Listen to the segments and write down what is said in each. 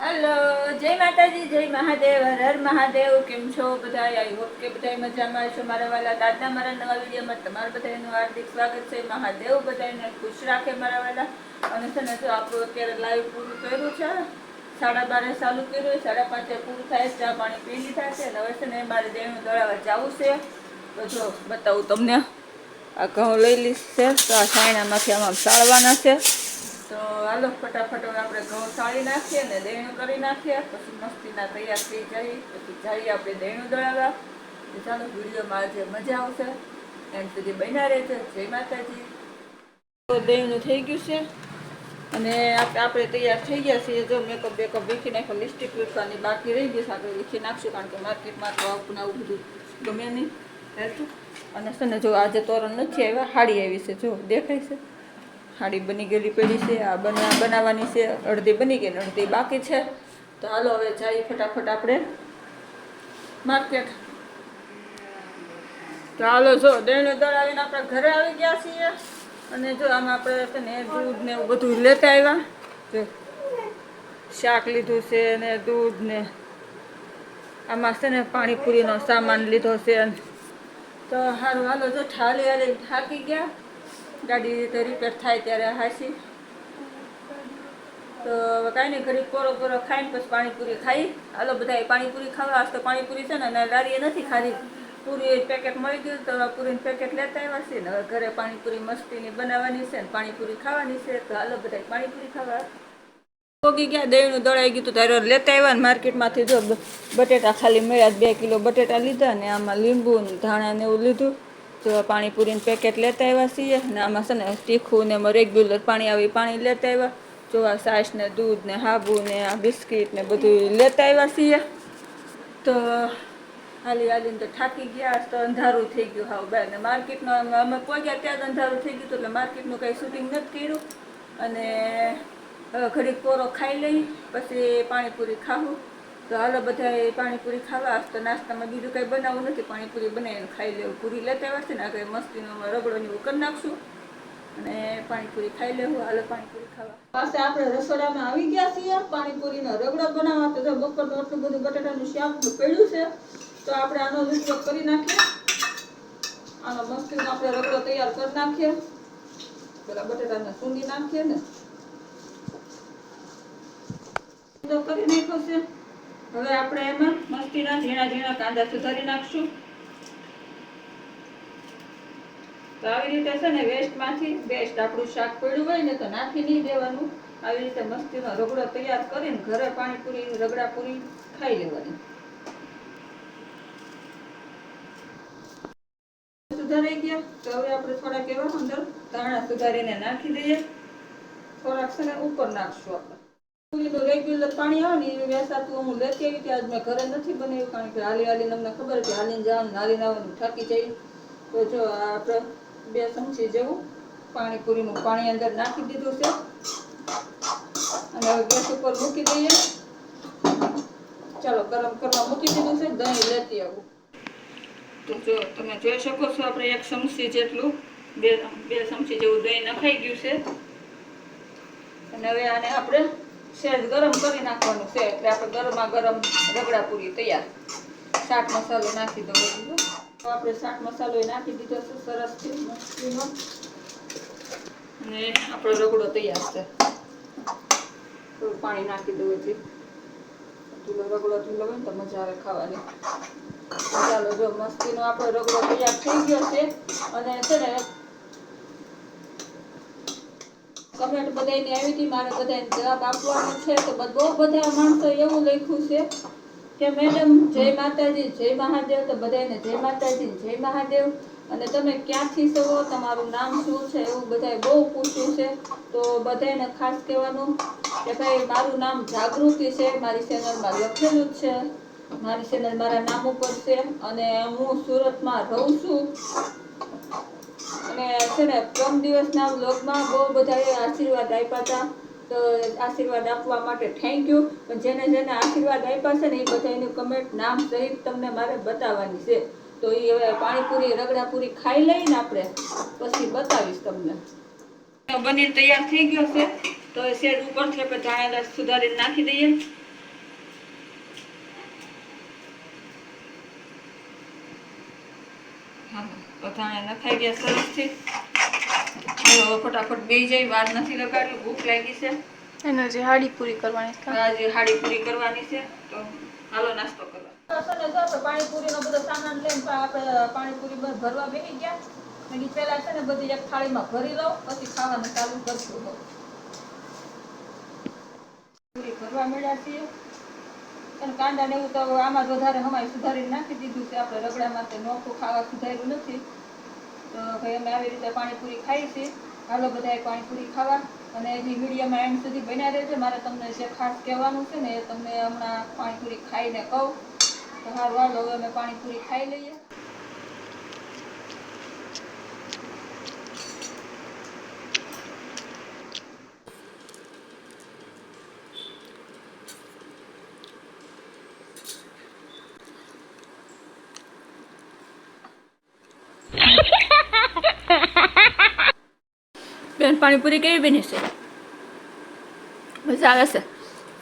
Hello, જય માતાજી, જય મહાદેવ, હર હર મહાદેવ. કેમ છો બધા? આઈ હોપ કે બધા મજામાં છો. મારા વાલા દાદા, મારા નવા વિડીયોમાં તમારા બધાનું હાર્દિક સ્વાગત છે. મહાદેવ બધાને ખુશ રાખે મારા વાલા. અને છે ને, જો આપણું અત્યારે લાઈવ પૂરું કર્યું છે, 12:30 ચાલુ કર્યું, 5:30 પૂરું થાય, ચા પાણી પી લીધા છે. હવે છે ને મારે દેણું દળાવવા જવું છે. તો જો બતાવું તમને, આ ઘઉં લઈ લીધ છે, તો આ છાયણામાંથી આમાં સાળવાના છે. તો હાલો ફટાફટ આપણે ઘઉં સાળી નાખીએ ને દેણું કરી નાખીએ, પછી મસ્તીના તૈયાર થઈ જાય, પછી જઈએ આપણે દેણું દળાવવા. ચાલો વિડીયોમાં આજે મજા આવશે, એન્ડ સુધી બન્યા રહેજો. જય માતાજી. દેણું થઈ ગયું છે અને આપણે તૈયાર થઈ ગયા છીએ. જો મેકઅપ બેકઅપ વીખી નાખ્યો, લિપસ્ટિક વીખવાની બાકી રહી ગઈ છે, આપણે વીખી નાખશું, કારણ કે માર્કેટમાં તો આવું બધું ગમે નહીં રહેતું. અને છે ને, જો આજે તોરણ નથી આવ્યા, હાડી આવી છે, જો દેખાય છે. હાડી બની ગયેલી પડી છે, આ બનાવવાની છે, અડધી બની ગઈ ને અડધી બાકી છે. તો હાલો હવે જઈએ ફટાફટ આપણે માર્કેટ. તો હાલો, જો દેણું દળાવીને આપણે ઘરે આવી ગયા છીએ. અને જો આમાં આપણે છે ને દૂધ ને એવું બધું લેતા આવ્યા. જો શાક લીધું છે ને દૂધ ને આમાં છે ને પાણીપુરીનો સામાન લીધો છે. તો સારું હાલો, જો હાલી થાકી ગયા, ગાડી રીતે રિપેર થાય ત્યારે હાસી. તો કાંઈ નહીં, ઘડી પોરો ખાઈને પછી પાણીપુરી ખાઈ. હાલો બધા પાણીપુરી ખાવા. આજ તો પાણીપુરી છે ને લારીએ નથી ખાધી, પૂરી પેકેટ મળી ગયું, તો પૂરીનું પેકેટ લેતા આવ્યા છે ને હવે ઘરે પાણીપુરી મસ્તીની બનાવવાની છે ને પાણીપુરી ખાવાની છે. તો હાલો બધા પાણીપુરી ખાવા પોગી ગયા. દેણું દળાઈ ગયું તો તારે લેતા આવ્યા ને માર્કેટમાંથી. જો બટેટા ખાલી મળ્યા, 2 કિલો બટેટા લીધા ને આમાં લીંબુ ને ધાણા ને એવું લીધું. જો પાણીપુરીનું પેકેટ લેતા આવ્યા છીએ ને આમાં છે ને તીખું ને રેગ્યુલર પાણી આવે પાણી લેતા આવ્યા. જો આ છાશ ને દૂધ ને હાબુ ને આ બિસ્કીટ ને બધું લેતા આવ્યા છીએ. તો હાલીને તો થાકી ગયા. તો અંધારું થઈ ગયું હાવ બાર ને માર્કેટમાં અમે પહોંચ્યા ત્યાં અંધારું થઈ ગયું, એટલે માર્કેટનું કંઈ શૂટિંગ નથી કર્યું. અને હવે ઘડીક પોરો ખાઈ લઈ, પછી પાણીપુરી ખાવું. તો હાલો બધા પાણીપુરી ખાવા. તો નાસ્તામાં બીજું કંઈ બનાવવું નથી, પાણીપુરી બનાવીને ખાઈ લેવું. પૂરી લેતા આવ્યા છે ને આગળ મસ્તીનો રગડોને એવું કરી નાખશું અને પાણીપુરી ખાઈ લેવું. હાલો પાણીપુરી ખાવા. પાસે આપણે રસોડામાં આવી ગયા છીએ પાણીપુરીનો રગડો બનાવવા. તો બપોરનું આટલું બધું બટાટાનું શાક પડ્યું છે, તો આપણે આનો ઉપયોગ કરી નાખીએ. આનો મસ્તીનો આપણે રગડો તૈયાર કરી નાખીએ. પેલા બટાટાને સૂંધી નાખીએ ને તો કરી નાખ્યો છે. હવે આપણે એમાં મસ્તીના ઝીણા ઝીણા કાંદા સુધારી નાખશું. તો આવી રીતે છે ને વેસ્ટમાંથી બેસ્ટ આપણું શાક પડ્યું હોય ને તો નાખી નહીં દેવાનું. આવી રીતે મસ્તીનો રગડો તૈયાર કરીને ઘરે પાણીપુરી રગડાપુરી ખાઈ લેવાની. સુધારાઈ ગયા. તો હવે આપણે થોડાક એવા અંદર ધાણા સુધારીને નાખી દઈએ. થોડાક છે ને ઉપર નાખશું આપણે. પૂરીનું રેગ્યુલર પાણી આવે ને એ વેસાતું હું લેતી આવી ત્યાં મેં ઘરે નથી બનાવ્યું, કારણ કે હાલીને અમને ખબર કે હાલીને જવાનું હાલીને આવવાનું થાકી જાય. તો જો આપણે 2 ચમચી જેવું પાણીપુરીનું પાણી અંદર નાખી દીધું છે અને હવે ગેસ ઉપર મૂકી દઈએ. ચાલો ગરમ કરવા મૂકી દીધું છે. દહીં લેતી આવું. તો જો તમે જોઈ શકો છો આપણે 1 ચમચી જેટલું 2 ચમચી જેવું દહીં નખાઈ ગયું છે. અને હવે આને આપણે સહેજ ગરમ કરી નાખવાનું છે, એટલે આપણે ગરમ રગડાપુરી તૈયાર. ચાટ મસાલો નાખી દો. તો આપણે ચાટ મસાલો નાખી દીધો છે સરસથી મસ્તીનો, અને આપણો રગડો તૈયાર છે. થોડું પાણી નાખી દઉં એટલે રગડો હોય ને તો મજા આવે ખાવાની. ચાલો જો મસ્તીનો આપણો રગડો તૈયાર થઈ ગયો છે. અને છે ને કમેન્ટ બધાની આવી હતી, મારે બધાને જવાબ આપવાનો છે. તો બહુ બધા માણસો એવું લખ્યું છે કે મેડમ જય માતાજી, જય મહાદેવ. તો બધાને જય માતાજી, જય મહાદેવ. અને તમે ક્યાંથી છો, તમારું નામ શું છે, એવું બધાએ બહુ પૂછ્યું છે. તો બધાને ખાસ કહેવાનું કે ભાઈ મારું નામ જાગૃતિ છે, મારી ચેનલમાં લખેલું જ છે. મારી ચેનલ મારા નામ ઉપર છે અને હું સુરતમાં રહું છું. અને છે ને પ્રમ દિવસના વ્લોગમાં બહુ બધાએ આશીર્વાદ આપ્યા હતા. તો આશીર્વાદ આપવા માટે થેન્ક યુ. પણ જેને આશીર્વાદ આપ્યા છે ને એ બધાનું કમેન્ટ નામ સહિત તમને મારે બતાવવાની છે. તો એ હવે પાણીપુરી રગડાપુરી ખાઈ લઈને આપણે પછી બતાવીશ તમને. બનીને તૈયાર થઈ ગયો છે. તો શેર ઉપરથી આપણે ધાણા સુધારીને નાખી દઈએ. વઘાણે નખાઈ ગયા સરસથી. હવે ફટાફટ બેસી જાય, વાર નથી લગાડ્યું, ભૂખ લાગી છે. એને જે હાડી પૂરી કરવાની છે. આજે હાડી પૂરી કરવાની છે, તો હાલો નાસ્તો કરવા. પાણીપુરીનો બધો સામાન લઈને આપણે પાણીપુરી ભરવા બેસી ગયા. મેં પેલા છે ને બધી એક થાળીમાં ભરી લઉં, પછી ખાવાનું ચાલુ કરશું. પૂરી ભરવા મળ્યા છીએ. અને કાંદા ને એવું તો આમાં વધારે હમાય સુધારીને નાખી દીધું છે. આપણે રગડામાં તે નોખું ખાવા સુધાર્યું નથી. તો ભાઈ અમે આવી રીતે પાણીપુરી ખાઈ છીએ. હાલો બધાએ પાણીપુરી ખાવા. અને એની મીડિયામાં એન્ડ સુધી બન્યા રહેજો. મારે તમને જે ખાસ કહેવાનું છે ને એ તમને હમણાં પાણીપુરી ખાઈને કહું. તો સારું હાલો હવે અમે પાણીપુરી ખાઈ લઈએ. બેન પાણીપુરી કેવી બની છે? મજા આવે છે.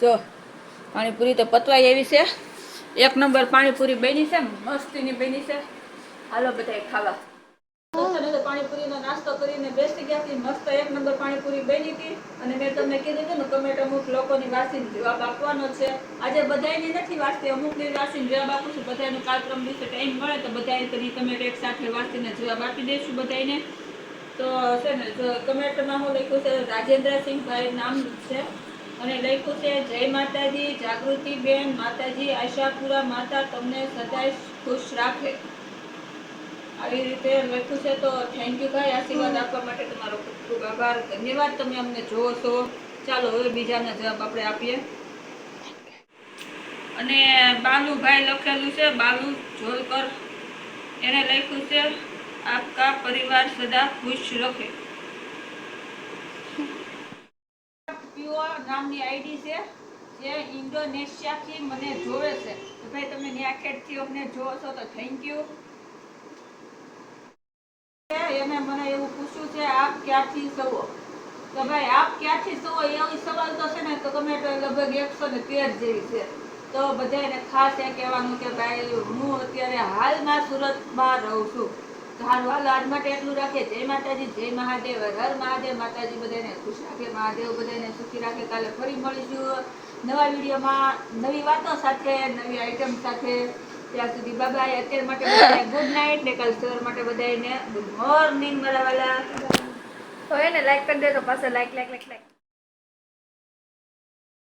જો પાણીપુરી તો પતવાઈ એવી છે. એક નંબર પાણીપુરી બની છે, મસ્તીની બની છે. હાલો બધાએ ખાવા. પાણીપુરીનો નાસ્તો કરીને બેસી ગયા હતી. મસ્ત એક નંબર પાણીપુરી બની હતી. અને મેં તમને કીધું હતું ને કમેન્ટ અમુક લોકોની વાસીને જવાબ આપવાનો છે. આજે બધાની નથી વાંચતી, અમુકની વાસીને જવાબ આપું છું. બધાનો કાર્યક્રમ વિશે ટાઈમ મળે તો બધાએ કરી કમેન્ટ એક સાથે વાંચીને જવાબ આપી દઈશું બધાને. તો છે ને કમેન્ટમાં હું લખ્યું છે રાજેન્દ્રસિંહભાઈ નામ છે અને લખ્યું છે જય માતાજી જાગૃતિબેન, માતાજી આશાપુરા માતા તમને સદાય ખુશ રાખે. આવી રીતે લખ્યું છે. તો થેન્ક યુ ભાઈ, આશીર્વાદ આપવા માટે તમારો ખૂબ ખૂબ આભાર, ધન્યવાદ. તમે અમને જોવો છો. ચાલો હવે બીજાના જવાબ આપણે આપીએ. અને બાલુભાઈ લખેલું છે, બાલુ જોલકર, એને લખ્યું છે આપકા પરિવાર સદા ખુશ રખે. નામની આઈડી છે જે ઇન્ડોનેશિયાથી મને જોવે છે. તો ભાઈ તમે ન્યાખેડથી અમને જોવો છો તો થેન્ક યુ. એને મને એવું પૂછ્યું છે આપ ક્યાંથી છો? તો ભાઈ આપ ક્યાંથી છો એવી સવાલ તો છે ને તો કમેન્ટ લગભગ 113 જેવી છે. તો બધાને ખાસ એ કહેવાનું કે ભાઈ હું અત્યારે હાલમાં સુરતમાં રહું છું. સારું હાલો આજ માટે એટલું રાખીએ. જય માતાજી, જય મહાદેવ, હર મહાદેવ. માતાજી બધાને ખુશ રાખે, મહાદેવ બધાને સુખી રાખે. કાલે ફરી મળીશું નવા વિડીયોમાં, નવી વાતો સાથે, નવી આઈટમ સાથે. ત્યાં સુધી બાય. અત્યાર માટે બધાને ગુડ નાઇટ ને કાલ સવાર માટે બધાને ગુડ મોર્નિંગ મારા વાલા. તો એને લાઈક કરી દેજો, પાછળ લાઈક.